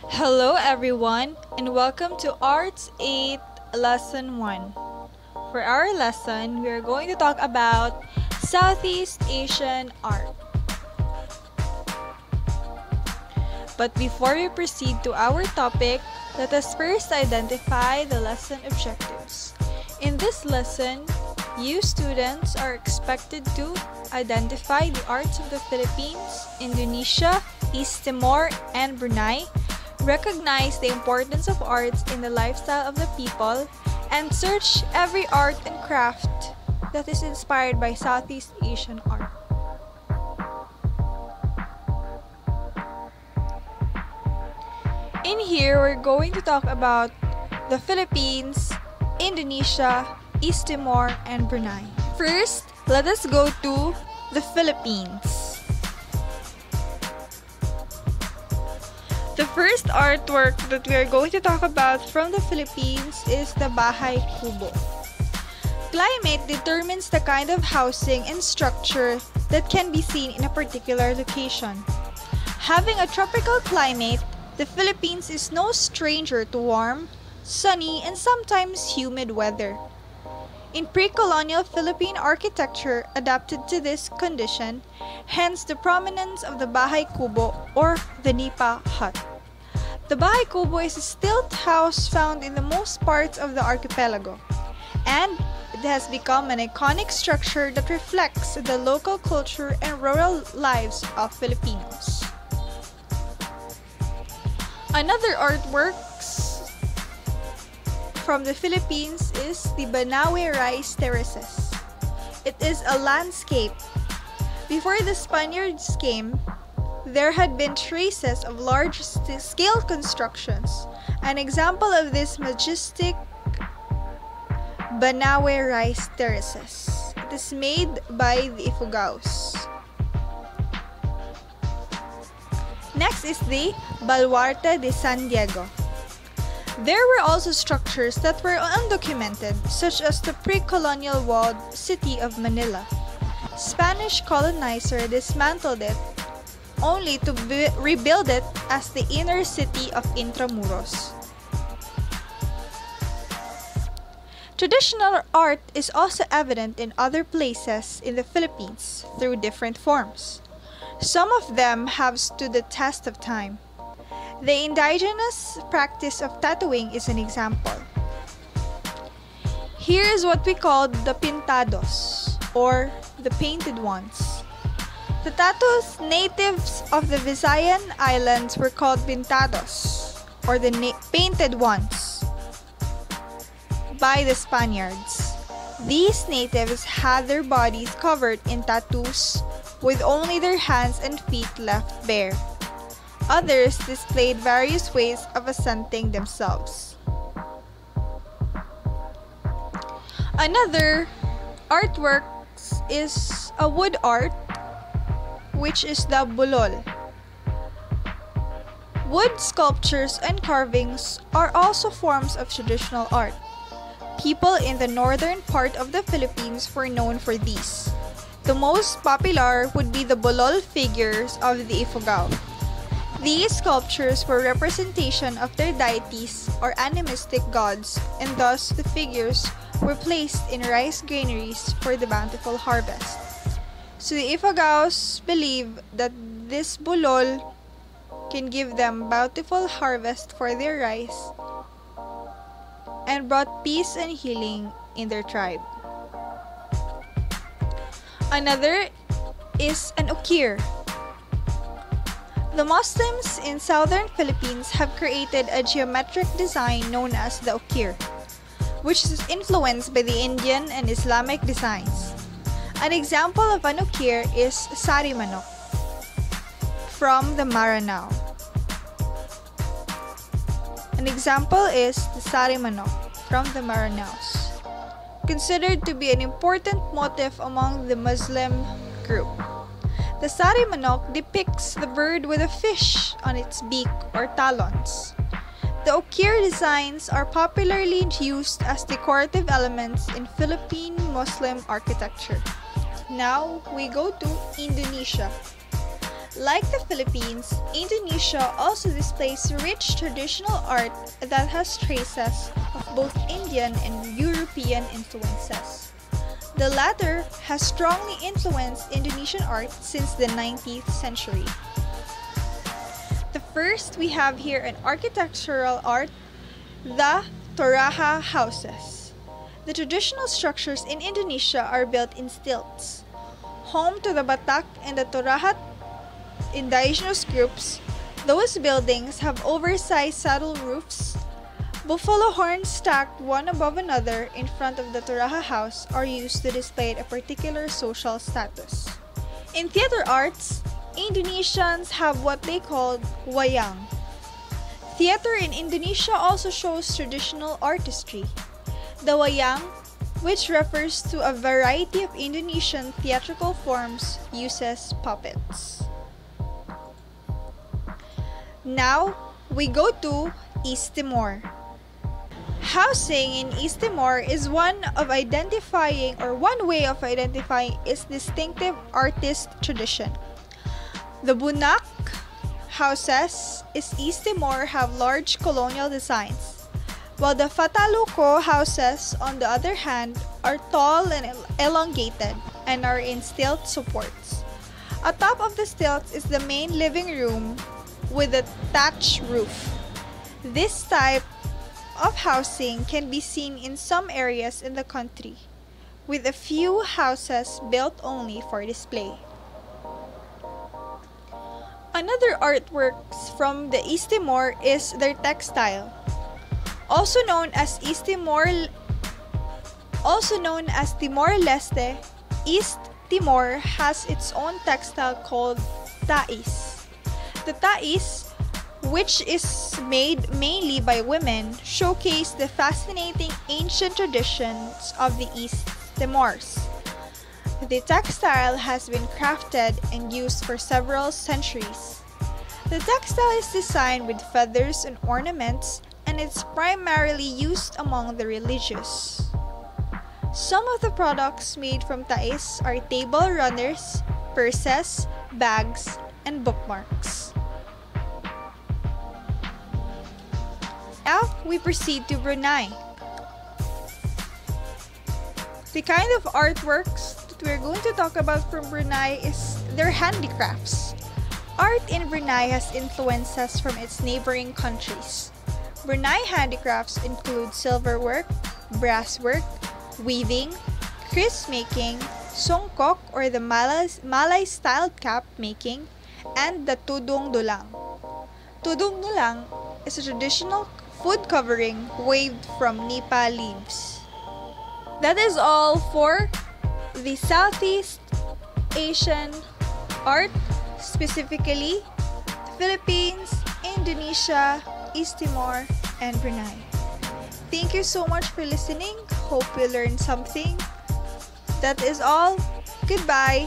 Hello everyone and welcome to Arts 8 Lesson 1. For our lesson, we are going to talk about Southeast Asian art. But before we proceed to our topic, let us first identify the lesson objectives. In this lesson, you students are expected to identify the arts of the Philippines, Indonesia, East Timor, and Brunei, recognize the importance of arts in the lifestyle of the people, and search every art and craft that is inspired by Southeast Asian art. In here, we're going to talk about the Philippines, Indonesia, East Timor, and Brunei. First, let us go to the Philippines. The first artwork that we are going to talk about from the Philippines is the Bahay Kubo. Climate determines the kind of housing and structure that can be seen in a particular location. Having a tropical climate, the Philippines is no stranger to warm, sunny, and sometimes humid weather. In pre-colonial Philippine architecture adapted to this condition, hence the prominence of the Bahay Kubo or the Nipa hut. The Bahay Kubo is a stilt house found in the most parts of the archipelago, and it has become an iconic structure that reflects the local culture and rural lives of Filipinos. Another artwork from the Philippines is the Banawe Rice Terraces. It is a landscape. Before the Spaniards came, there had been traces of large-scale constructions. An example of this majestic Banawe Rice Terraces. It is made by the Ifugaos. Next is the Baluarte de San Diego. There were also structures that were undocumented, such as the pre-colonial walled city of Manila. Spanish colonizer dismantled it, only to rebuild it as the inner city of Intramuros. Traditional art is also evident in other places in the Philippines through different forms. Some of them have stood the test of time. The indigenous practice of tattooing is an example. Here is what we call the pintados, or the painted ones. The tattoos natives of the Visayan Islands were called pintados, or the painted ones, by the Spaniards. These natives had their bodies covered in tattoos, with only their hands and feet left bare. Others displayed various ways of assenting themselves. Another artwork is a wood art, which is the bulol. Wood sculptures and carvings are also forms of traditional art. People in the northern part of the Philippines were known for these. The most popular would be the bulol figures of the Ifugao. These sculptures were representation of their deities or animistic gods, and thus the figures were placed in rice granaries for the bountiful harvest. So the Ifugaos believe that this bulol can give them bountiful harvest for their rice and brought peace and healing in their tribe. Another is an ukir. The Muslims in southern Philippines have created a geometric design known as the ukir, which is influenced by the Indian and Islamic designs. An example of an ukir is sari manok from the Maranao. An example is the sari manok from the Maranaos, considered to be an important motif among the Muslim group. The sari manok depicts the bird with a fish on its beak or talons. The ukir designs are popularly used as decorative elements in Philippine Muslim architecture. Now we go to Indonesia. Like the Philippines, Indonesia Indonesia also displays rich traditional art that has traces of both Indian and European influences. The latter has strongly influenced Indonesian art since the 19th century. The first we have here an architectural art, the Toraja houses. The traditional structures in Indonesia are built in stilts. Home to the Batak and the Toraja indigenous groups, those buildings have oversized saddle roofs. Buffalo horns stacked one above another in front of the Toraja house are used to display a particular social status. In theater arts, Indonesians have what they call wayang. Theater in Indonesia also shows traditional artistry. The wayang, which refers to a variety of Indonesian theatrical forms, uses puppets. Now, we go to East Timor. Housing in East Timor is one way of identifying its distinctive artist tradition. The Bunak houses in East Timor have large colonial designs, while the Fataluco houses, on the other hand, are tall and elongated and are in stilt supports. Atop of the stilts is the main living room with a thatched roof. This type of housing can be seen in some areas in the country, with a few houses built only for display. Another artworks from the East Timor is their textile. Also known as Timor-Leste, East Timor has its own textile called tais. The tais, which is made mainly by women, showcase the fascinating ancient traditions of the East Timors. The textile has been crafted and used for several centuries. The textile is designed with feathers and ornaments, and it's primarily used among the religious. Some of the products made from tais are table runners, purses, bags, and bookmarks. Now, we proceed to Brunei. The kind of artworks that we're going to talk about from Brunei is their handicrafts. Art in Brunei has influences from its neighboring countries. Brunei handicrafts include silverwork, brasswork, weaving, kris making, songkok or the Malay-styled cap making, and the tudung dulang. Tudung dulang is a traditional food covering waved from nipa leaves. That is all for the Southeast Asian art, specifically the Philippines, Indonesia, East Timor, and Brunei. Thank you so much for listening. Hope you learned something. That is all. Goodbye.